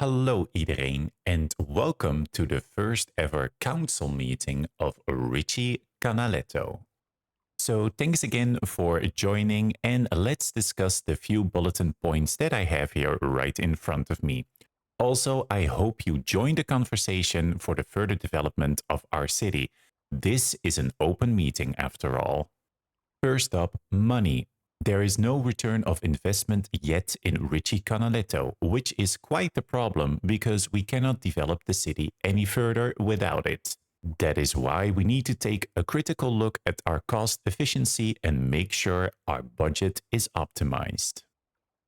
Hallo iedereen and welcome to the first ever council meeting of Richie Canaletto. So thanks again for joining and let's discuss the few bulletin points that I have here right in front of me. Also, I hope you join the conversation for the further development of our city. This is an open meeting after all. First up, money. There is no return of investment yet in Richie Canaletto, which is quite the problem because we cannot develop the city any further without it. That is why we need to take a critical look at our cost efficiency and make sure our budget is optimized.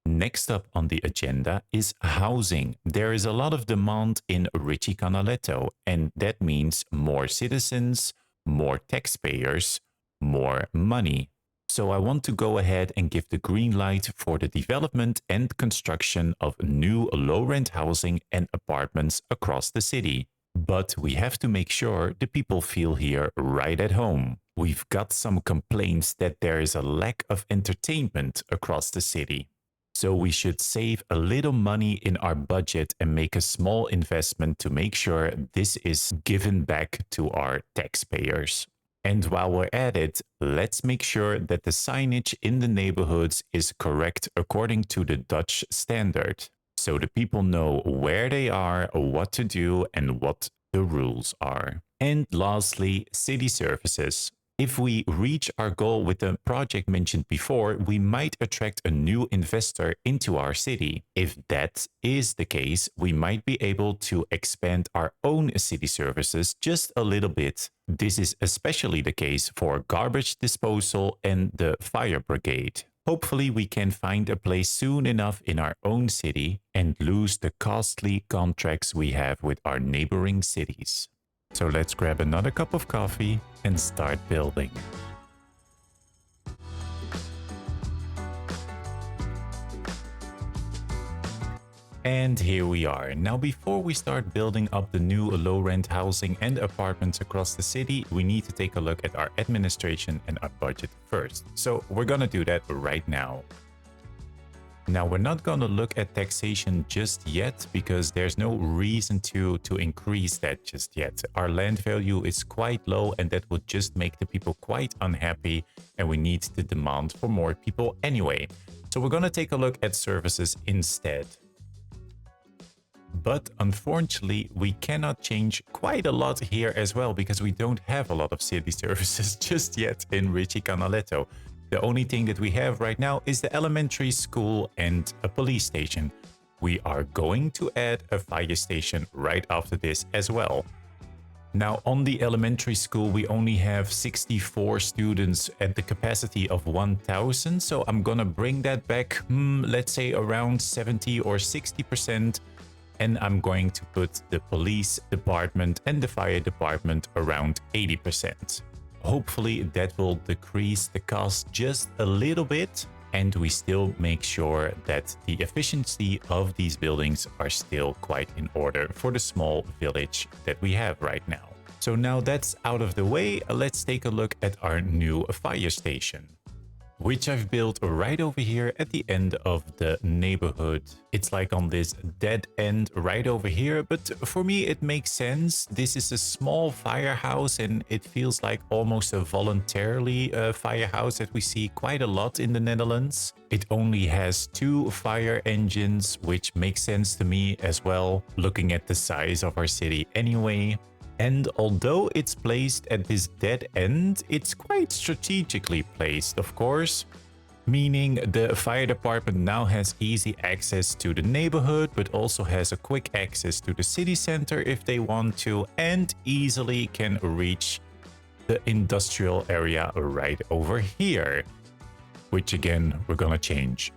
Next up on the agenda is housing. There is a lot of demand in Richie Canaletto, and that means more citizens, more taxpayers, more money. So I want to go ahead and give the green light for the development and construction of new low-rent housing and apartments across the city. But we have to make sure the people feel here right at home. We've got some complaints that there is a lack of entertainment across the city. So we should save a little money in our budget and make a small investment to make sure this is given back to our taxpayers. And while we're at it, let's make sure that the signage in the neighborhoods is correct according to the Dutch standard, so the people know where they are, what to do, and what the rules are. And lastly, city services. If we reach our goal with the project mentioned before, we might attract a new investor into our city. If that is the case, we might be able to expand our own city services just a little bit. This is especially the case for garbage disposal and the fire brigade. Hopefully, we can find a place soon enough in our own city and lose the costly contracts we have with our neighboring cities. So let's grab another cup of coffee and start building. And here we are. Now, before we start building up the new low-rent housing and apartments across the city, we need to take a look at our administration and our budget first. So we're gonna do that right now. Now, we're not going to look at taxation just yet because there's no reason to increase that just yet. Our land value is quite low and that would just make the people quite unhappy, and we need the demand for more people anyway. So we're going to take a look at services instead. But unfortunately, we cannot change quite a lot here as well because we don't have a lot of city services just yet in Richie Canaletto. The only thing that we have right now is the elementary school and a police station. We are going to add a fire station right after this as well. Now, on the elementary school, we only have 64 students at the capacity of 1,000. So I'm gonna bring that back, let's say around 70 or 60%. And I'm going to put the police department and the fire department around 80%. Hopefully that will decrease the cost just a little bit, and we still make sure that the efficiency of these buildings are still quite in order for the small village that we have right now. So now that's out of the way, let's take a look at our new fire station, which I've built right over here at the end of the neighborhood. It's like on this dead end right over here, but for me it makes sense. This is a small firehouse and it feels like almost a voluntarily firehouse that we see quite a lot in the Netherlands. It only has 2 fire engines, which makes sense to me as well, looking at the size of our city anyway. And although it's placed at this dead end, it's quite strategically placed, of course, meaning the fire department now has easy access to the neighborhood, but also has a quick access to the city center if they want to, and easily can reach the industrial area right over here, which again, we're gonna change.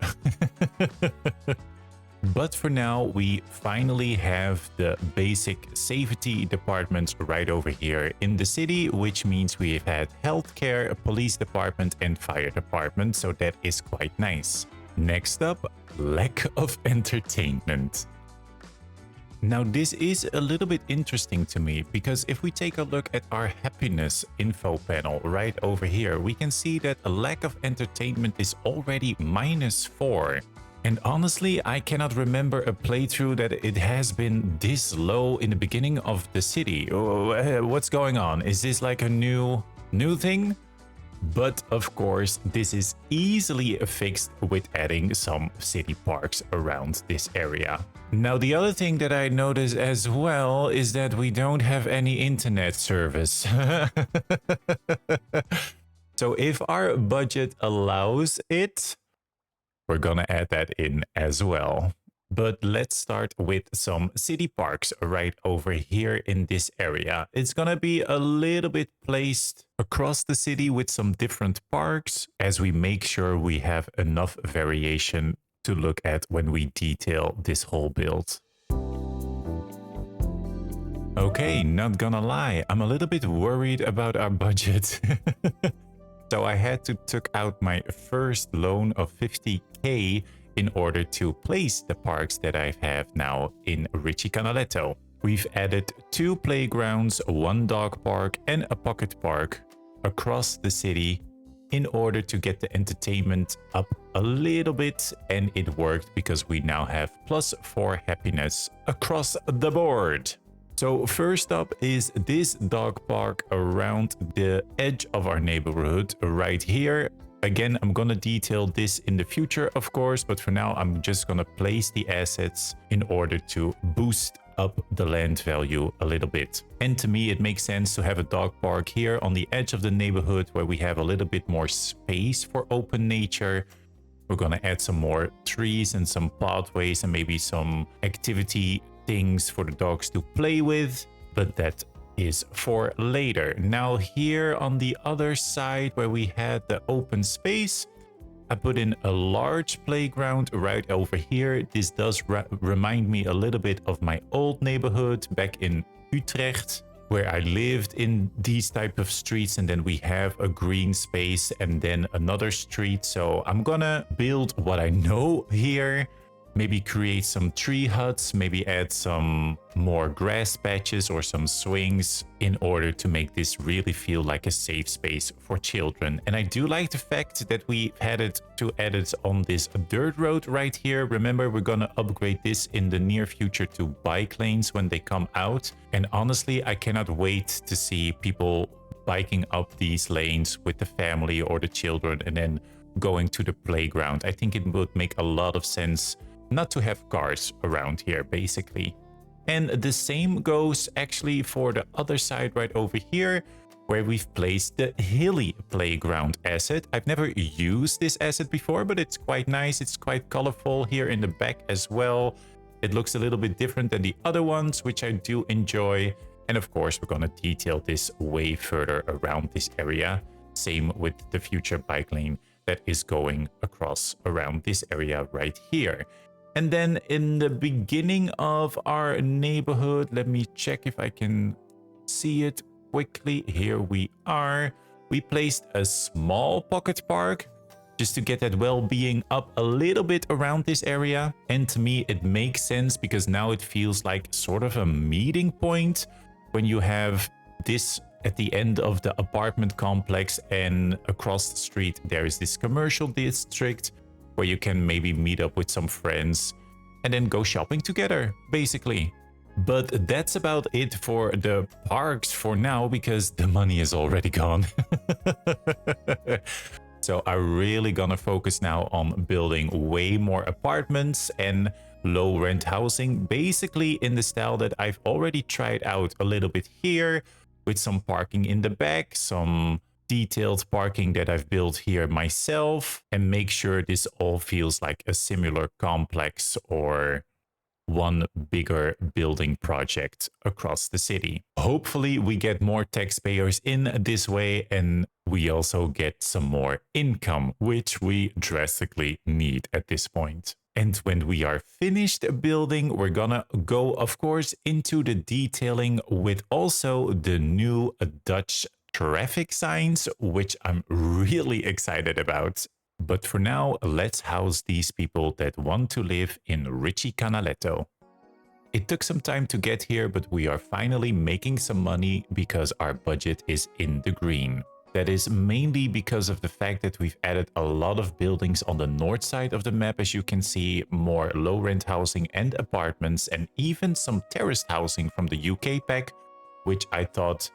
But for now, we finally have the basic safety departments right over here in the city, which means we've had healthcare, police department, and fire department, so that is quite nice. Next up, lack of entertainment. Now, this is a little bit interesting to me because if we take a look at our happiness info panel right over here, we can see that a lack of entertainment is already -4. And honestly, I cannot remember a playthrough that it has been this low in the beginning of the city. What's going on? Is this like a new thing? But of course, this is easily fixed with adding some city parks around this area. Now, the other thing that I noticed as well is that we don't have any internet service. So if our budget allows it, we're gonna add that in as well. But let's start with some city parks right over here in this area. It's gonna be a little bit placed across the city with some different parks as we make sure we have enough variation to look at when we detail this whole build. Okay, not gonna lie, I'm a little bit worried about our budget. So I had to took out my first loan of 50k in order to place the parks that I have now in Richie Canaletto. We've added 2 playgrounds, 1 dog park and a pocket park across the city in order to get the entertainment up a little bit, and it worked because we now have +4 happiness across the board. So first up is this dog park around the edge of our neighborhood right here. Again, I'm gonna detail this in the future, of course, but for now, I'm just gonna place the assets in order to boost up the land value a little bit. And to me, it makes sense to have a dog park here on the edge of the neighborhood where we have a little bit more space for open nature. We're gonna add some more trees and some pathways and maybe some activity things for the dogs to play with, but that is for later. Now here on the other side where we had the open space, I put in a large playground right over here. This does remind me a little bit of my old neighborhood back in Utrecht, where I lived in these type of streets, and then we have a green space and then another street. So I'm gonna build what I know here. Maybe create some tree huts, maybe add some more grass patches or some swings in order to make this really feel like a safe space for children. And I do like the fact that we had it to add it on this dirt road right here. Remember, we're gonna upgrade this in the near future to bike lanes when they come out. And honestly, I cannot wait to see people biking up these lanes with the family or the children and then going to the playground. I think it would make a lot of sense not to have cars around here, basically. And the same goes actually for the other side right over here, where we've placed the hilly playground asset. I've never used this asset before, but it's quite nice. It's quite colorful here in the back as well. It looks a little bit different than the other ones, which I do enjoy. And of course, we're gonna detail this way further around this area. Same with the future bike lane that is going across around this area right here. And then in the beginning of our neighborhood, let me check if I can see it quickly. Here we are. We placed a small pocket park just to get that well-being up a little bit around this area. And to me, it makes sense because now it feels like sort of a meeting point when you have this at the end of the apartment complex, and across the street, there is this commercial district where you can maybe meet up with some friends and then go shopping together, basically. But that's about it for the parks for now, because the money is already gone. So I'm really gonna focus now on building way more apartments and low rent housing, basically in the style that I've already tried out a little bit here, with some parking in the back, some detailed parking that I've built here myself, and make sure this all feels like a similar complex or one bigger building project across the city. Hopefully we get more taxpayers in this way, and we also get some more income, which we drastically need at this point. And when we are finished building, we're gonna go, of course, into the detailing with also the new Dutch traffic signs, which I'm really excited about. But for now, let's house these people that want to live in Richie Canaletto. It took some time to get here, but we are finally making some money because our budget is in the green. That is mainly because of the fact that we've added a lot of buildings on the north side of the map, as you can see, more low-rent housing and apartments, and even some terraced housing from the UK pack, which I thought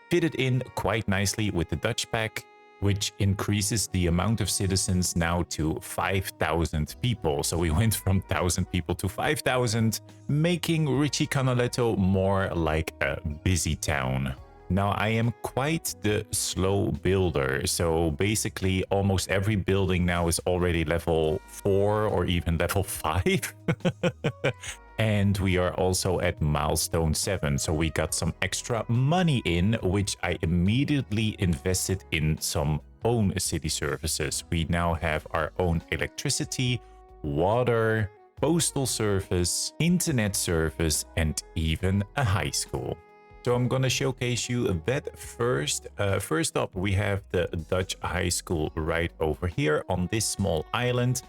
fitted in quite nicely with the Dutch pack, which increases the amount of citizens now to 5,000 people. So we went from 1,000 people to 5,000, making Richie Canaletto more like a busy town. Now, I am quite the slow builder, so basically almost every building now is already level 4 or even level 5. And we are also at milestone 7, so we got some extra money in, which I immediately invested in some own city services. We now have our own electricity, water, postal service, internet service, and even a high school. So I'm going to showcase you that first. First up, we have the Dutch high school right over here on this small island.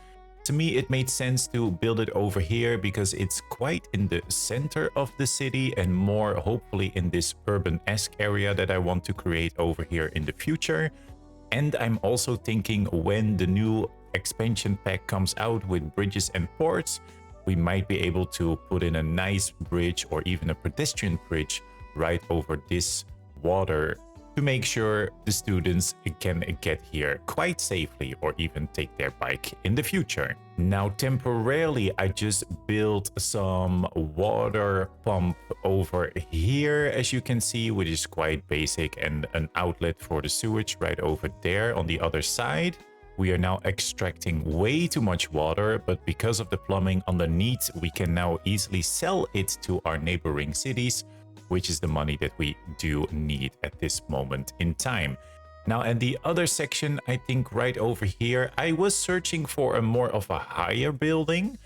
To me, it made sense to build it over here because it's quite in the center of the city and more hopefully in this urban-esque area that I want to create over here in the future. And I'm also thinking when the new expansion pack comes out with bridges and ports, we might be able to put in a nice bridge or even a pedestrian bridge right over this water to make sure the students can get here quite safely or even take their bike in the future. Now, temporarily, I just built some water pump over here, as you can see, which is quite basic, and an outlet for the sewage right over there on the other side. We are now extracting way too much water, but because of the plumbing underneath, we can now easily sell it to our neighboring cities, which is the money that we do need at this moment in time. Now, at the other section, I think right over here, I was searching for a more of a higher building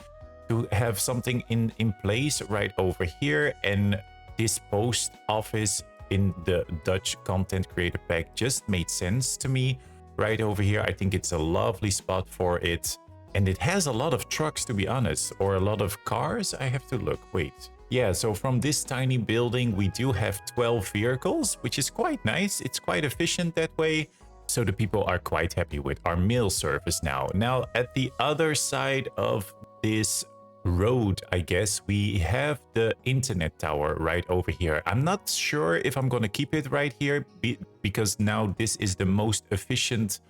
to have something in place right over here. And this post office in the Dutch content creator pack just made sense to me right over here. I think it's a lovely spot for it. And it has a lot of trucks, to be honest, or a lot of cars. I have to look, wait. Yeah, so from this tiny building, we do have 12 vehicles, which is quite nice. It's quite efficient that way. So the people are quite happy with our mail service now. Now, at the other side of this road, I guess, we have the internet tower right over here. I'm not sure if I'm going to keep it right here because now this is the most efficient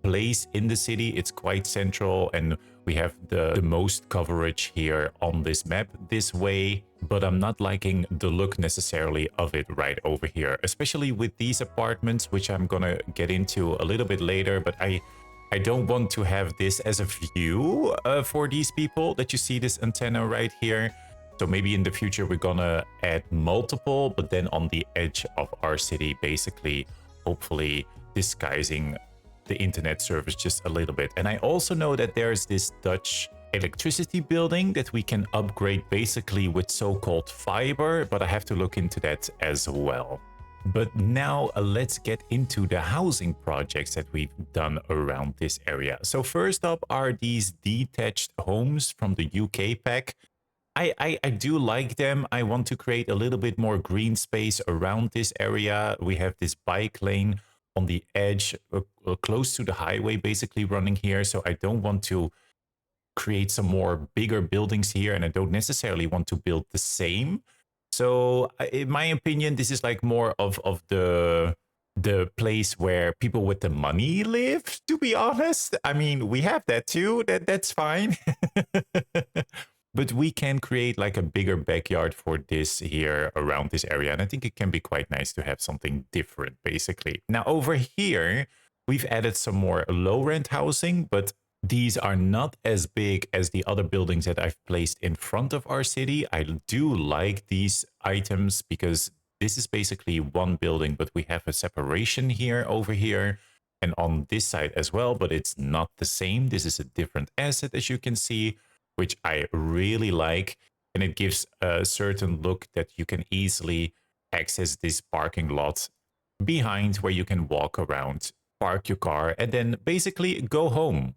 place in the city. It's quite central and we have the most coverage here on this map this way, but I'm not liking the look necessarily of it right over here, especially with these apartments, which I'm gonna get into a little bit later. But I don't want to have this as a view for these people that you see this antenna right here. So maybe in the future we're gonna add multiple, but then on the edge of our city, basically, hopefully disguising the internet service just a little bit. And I also know that there's this Dutch electricity building that we can upgrade basically with so-called fiber, but I have to look into that as well. But now let's get into the housing projects that we've done around this area. So first up are these detached homes from the UK pack. I do like them. I want to create a little bit more green space around this area. We have this bike lane on the edge, close to the highway, basically running here. So I don't want to create some more bigger buildings here, and I don't necessarily want to build the same. So in my opinion, this is like more of the place where people with the money live, to be honest. I mean, we have that too. That's fine. But we can create like a bigger backyard for this here around this area. And I think it can be quite nice to have something different, basically. Now over here, we've added some more low rent housing, but these are not as big as the other buildings that I've placed in front of our city. I do like these items because this is basically one building, but we have a separation here over here and on this side as well, but it's not the same. This is a different asset, as you can see, which I really like. And it gives a certain look that you can easily access this parking lot behind where you can walk around, park your car, and then basically go home.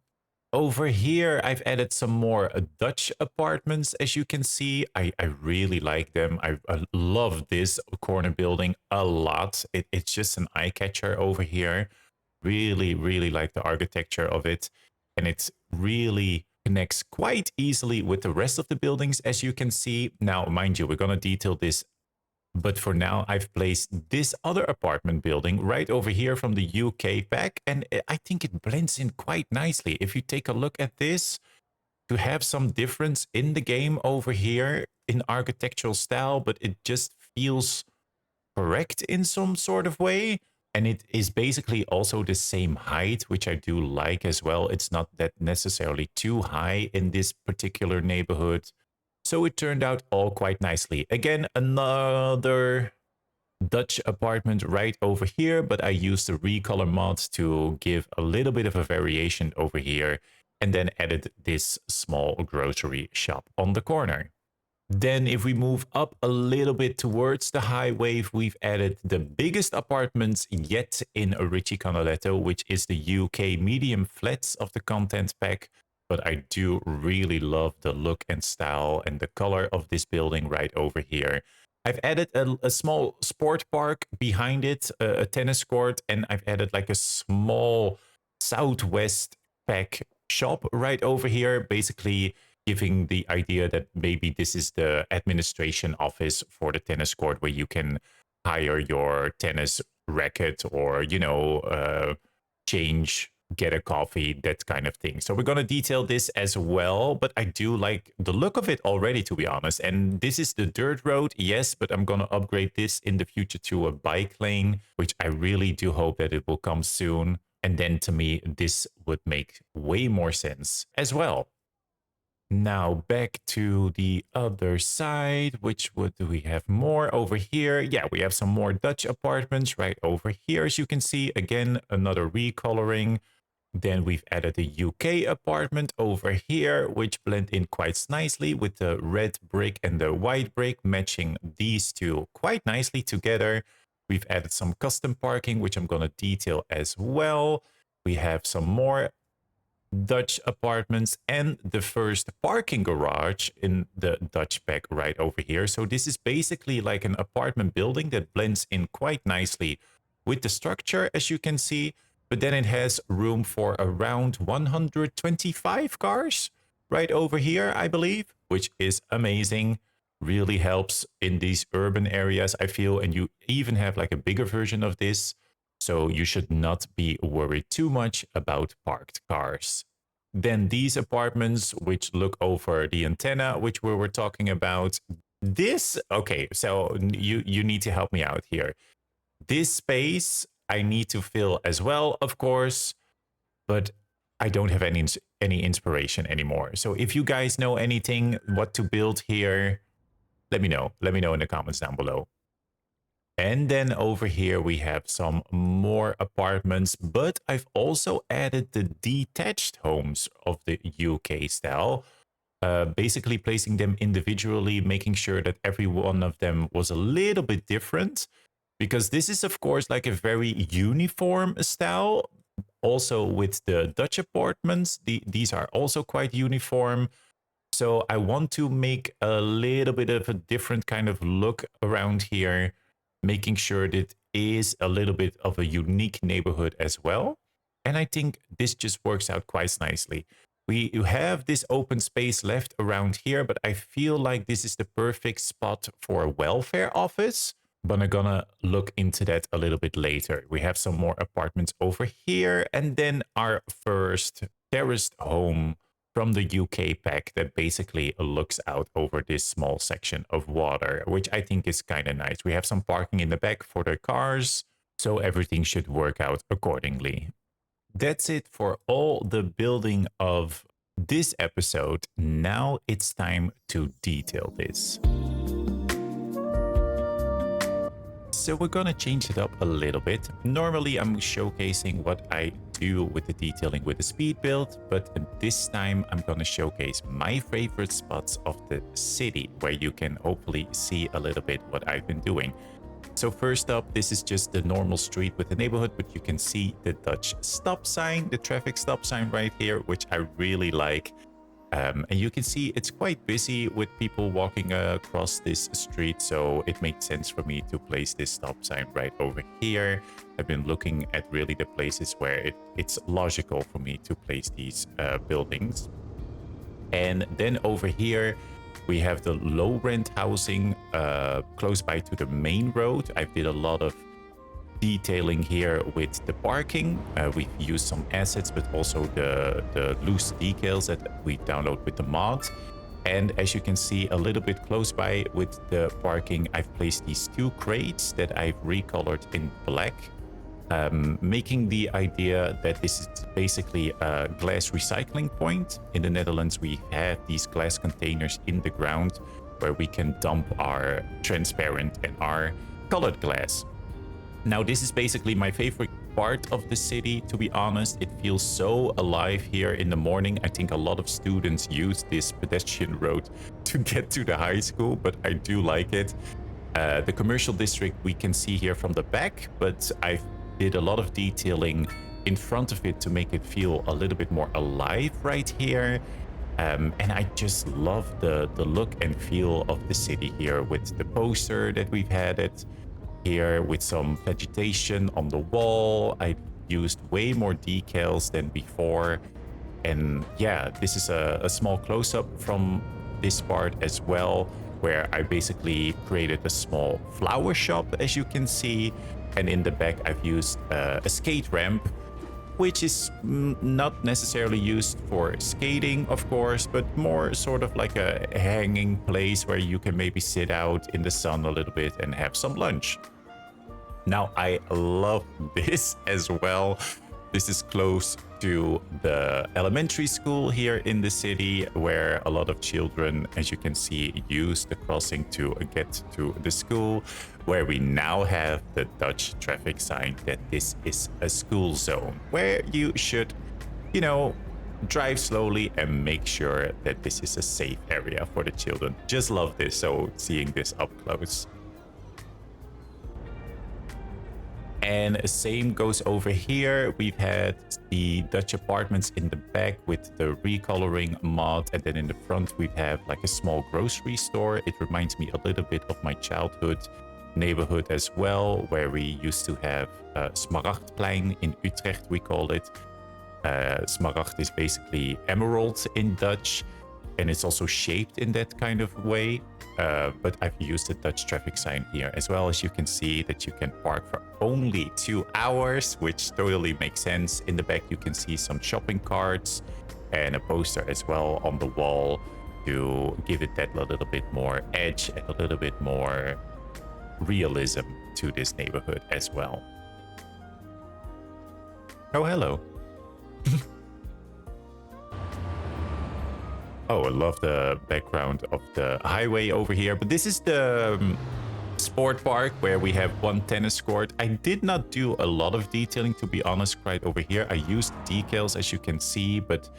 Over here, I've added some more Dutch apartments, as you can see. I really like them. I love this corner building a lot. It's just an eye catcher over here. Really, really like the architecture of it. And it really connects quite easily with the rest of the buildings, as you can see. Now, mind you, we're going to detail this. But for now, I've placed this other apartment building right over here from the UK pack. And I think it blends in quite nicely. If you take a look at this, to have some difference in the game over here in architectural style, but it just feels correct in some sort of way. And it is basically also the same height, which I do like as well. It's not that necessarily too high in this particular neighborhood. So it turned out all quite nicely. Again, another Dutch apartment right over here, but I used the recolor mod to give a little bit of a variation over here and then added this small grocery shop on the corner. Then if we move up a little bit towards the highway, we've added the biggest apartments yet in Richie Canaletto, which is the UK medium flats of the content pack. But I do really love the look and style and the color of this building right over here. I've added a small sport park behind it, a tennis court, and I've added like a small Southwest pack shop right over here, basically giving the idea that maybe this is the administration office for the tennis court where you can hire your tennis racket or, change, get a coffee, that kind of thing. So we're going to detail this as well, but I do like the look of it already, to be honest. And this is the dirt road, yes, but I'm going to upgrade this in the future to a bike lane, which I really do hope that it will come soon. And then to me, this would make way more sense as well. Now back to the other side, what do we have more over here? Yeah, we have some more Dutch apartments right over here. As you can see, again, another recoloring. Then we've added a UK apartment over here, which blend in quite nicely with the red brick and the white brick, matching these two quite nicely together. We've added some custom parking, which I'm going to detail as well. We have some more Dutch apartments and the first parking garage in the Dutch pack right over here. So this is basically like an apartment building that blends in quite nicely with the structure, as you can see. But then it has room for around 125 cars right over here, I believe, which is amazing. Really helps in these urban areas, I feel. And you even have like a bigger version of this. So you should not be worried too much about parked cars. Then these apartments, which look over the antenna, which we were talking about. This, okay, so you need to help me out here. This space I need to fill as well, of course, but I don't have any inspiration anymore. So if you guys know anything, what to build here, let me know. Let me know in the comments down below. And then over here, we have some more apartments, but I've also added the detached homes of the UK style, basically placing them individually, making sure that every one of them was a little bit different, because this is, of course, like a very uniform style. Also with the Dutch apartments, these are also quite uniform. So I want to make a little bit of a different kind of look around here, making sure that it is a little bit of a unique neighborhood as well. And I think this just works out quite nicely. We have this open space left around here, but I feel like this is the perfect spot for a welfare office. But I'm gonna look into that a little bit later. We have some more apartments over here, and then our first terraced home from the UK pack that basically looks out over this small section of water, which I think is kind of nice. We have some parking in the back for the cars, so everything should work out accordingly. That's it for all the building of this episode. Now it's time to detail this. So we're gonna change it up a little bit. Normally I'm showcasing what I do with the detailing with the speed build, but this time I'm gonna showcase my favorite spots of the city where you can hopefully see a little bit what I've been doing. So first up, this is just the normal street with the neighborhood, but you can see the Dutch stop sign, the traffic stop sign right here, which I really like. And you can see it's quite busy with people walking across this street, so it made sense for me to place this stop sign right over here. I've been looking at really the places where it's logical for me to place these buildings. And then over here, we have the low rent housing close by to the main road. I did a lot of detailing here with the parking. We've used some assets, but also the loose decals that we download with the mod. And as you can see a little bit close by with the parking, I've placed these two crates that I've recolored in black, making the idea that this is basically a glass recycling point. In the Netherlands, we have these glass containers in the ground where we can dump our transparent and our colored glass. Now, this is basically my favorite part of the city, to be honest. It feels so alive here in the morning. I think a lot of students use this pedestrian road to get to the high school, but I do like it. The commercial district we can see here from the back, but I did a lot of detailing in front of it to make it feel a little bit more alive right here. And I just love the look and feel of the city here with the poster that we've had it here with some vegetation on the wall. I used way more decals than before. And yeah, this is a small close-up from this part as well, where I basically created a small flower shop, as you can see. And in the back, I've used a skate ramp, which is not necessarily used for skating, of course, but more sort of like a hanging place where you can maybe sit out in the sun a little bit and have some lunch. Now, I love this as well. This is close to the elementary school here in the city, where a lot of children, as you can see, use the crossing to get to the school, where we now have the Dutch traffic sign that this is a school zone, where you should, drive slowly and make sure that this is a safe area for the children. Just love this, so seeing this up close. And same goes over here. We've had the Dutch apartments in the back with the recoloring mod. And then in the front, we have like a small grocery store. It reminds me a little bit of my childhood neighborhood as well, where we used to have Smaragdplein in Utrecht, we called it. Smaragd is basically emerald in Dutch, and it's also shaped in that kind of way. But I've used the Dutch traffic sign here as well. As you can see that you can park for only 2 hours, which totally makes sense. In the back, you can see some shopping carts and a poster as well on the wall to give it that a little bit more edge and a little bit more realism to this neighborhood as well. Oh, hello. Oh, I love the background of the highway over here. But this is the sport park where we have one tennis court. I did not do a lot of detailing, to be honest, right over here. I used decals, as you can see, but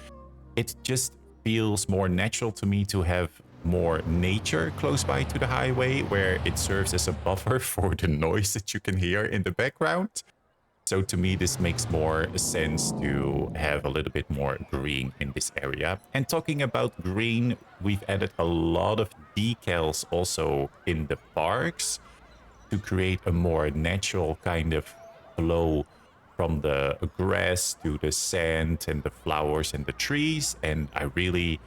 it just feels more natural to me to have more nature close by to the highway, where it serves as a buffer for the noise that you can hear in the background. So to me, this makes more sense to have a little bit more green in this area. And talking about green, we've added a lot of decals also in the parks to create a more natural kind of flow from the grass to the sand and the flowers and the trees. And I really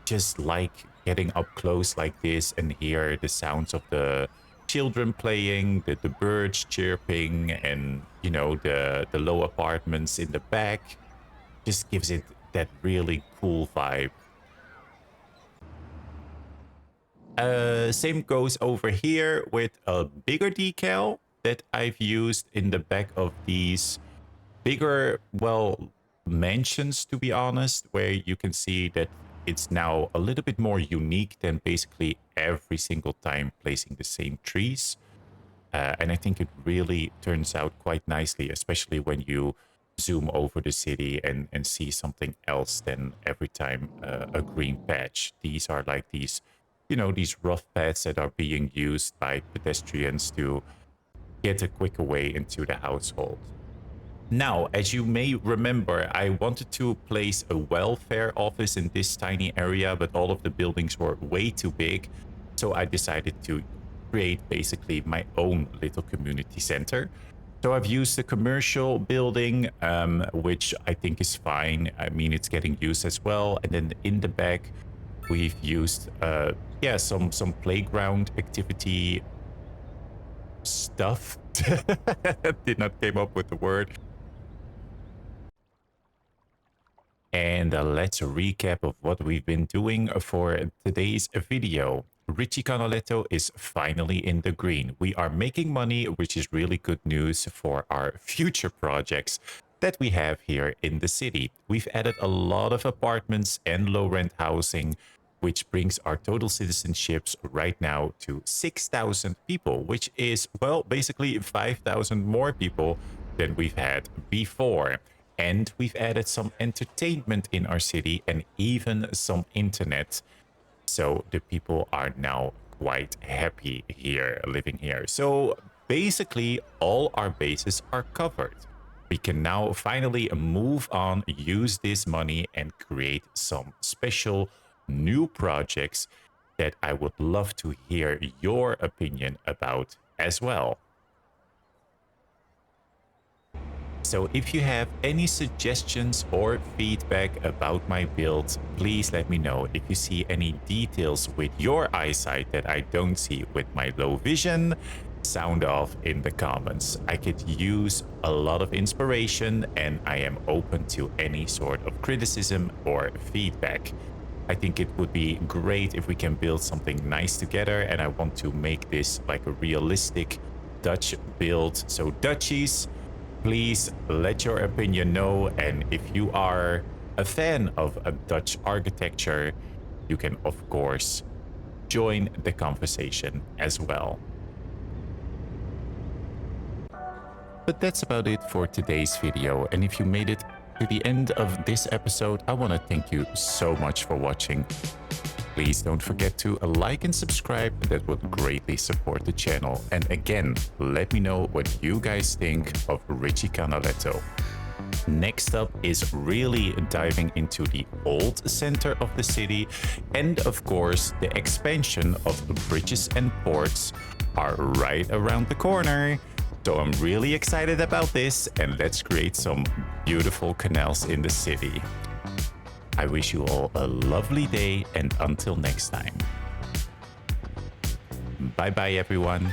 just like getting up close like this and hear the sounds of the children playing, the birds chirping, and the low apartments in the back. Just gives it that really cool vibe. Same goes over here with a bigger decal that I've used in the back of these bigger, mansions, to be honest, where you can see that it's now a little bit more unique than basically every single time placing the same trees. And I think it really turns out quite nicely, especially when you zoom over the city and see something else than every time a green patch. These are like these rough paths that are being used by pedestrians to get a quicker way into the household. Now, as you may remember, I wanted to place a welfare office in this tiny area, but all of the buildings were way too big. So I decided to create basically my own little community center. So I've used the commercial building, which I think is fine. I mean, it's getting used as well. And then in the back, we've used, some playground activity stuff. Did not came up with the word. And let's recap of what we've been doing for today's video. Richie Canaletto is finally in the green. We are making money, which is really good news for our future projects that we have here in the city. We've added a lot of apartments and low rent housing, which brings our total citizenships right now to 6,000 people, which is, well, basically 5,000 more people than we've had before. And we've added some entertainment in our city and even some internet. So the people are now quite happy here, living here. So basically, all our bases are covered. We can now finally move on, use this money, and create some special new projects that I would love to hear your opinion about as well. So if you have any suggestions or feedback about my build, please let me know. If you see any details with your eyesight that I don't see with my low vision, sound off in the comments. I could use a lot of inspiration and I am open to any sort of criticism or feedback. I think it would be great if we can build something nice together, and I want to make this like a realistic Dutch build. So Dutchies, please let your opinion know, and if you are a fan of a Dutch architecture, you can of course join the conversation as well. But that's about it for today's video, and if you made it to the end of this episode, I want to thank you so much for watching. Please don't forget to like and subscribe. That would greatly support the channel. And again, let me know what you guys think of Richie Canaletto. Next up is really diving into the old center of the city, and of course the expansion of bridges and ports are right around the corner. So I'm really excited about this, and let's create some beautiful canals in the city. I wish you all a lovely day, and until next time. Bye bye everyone.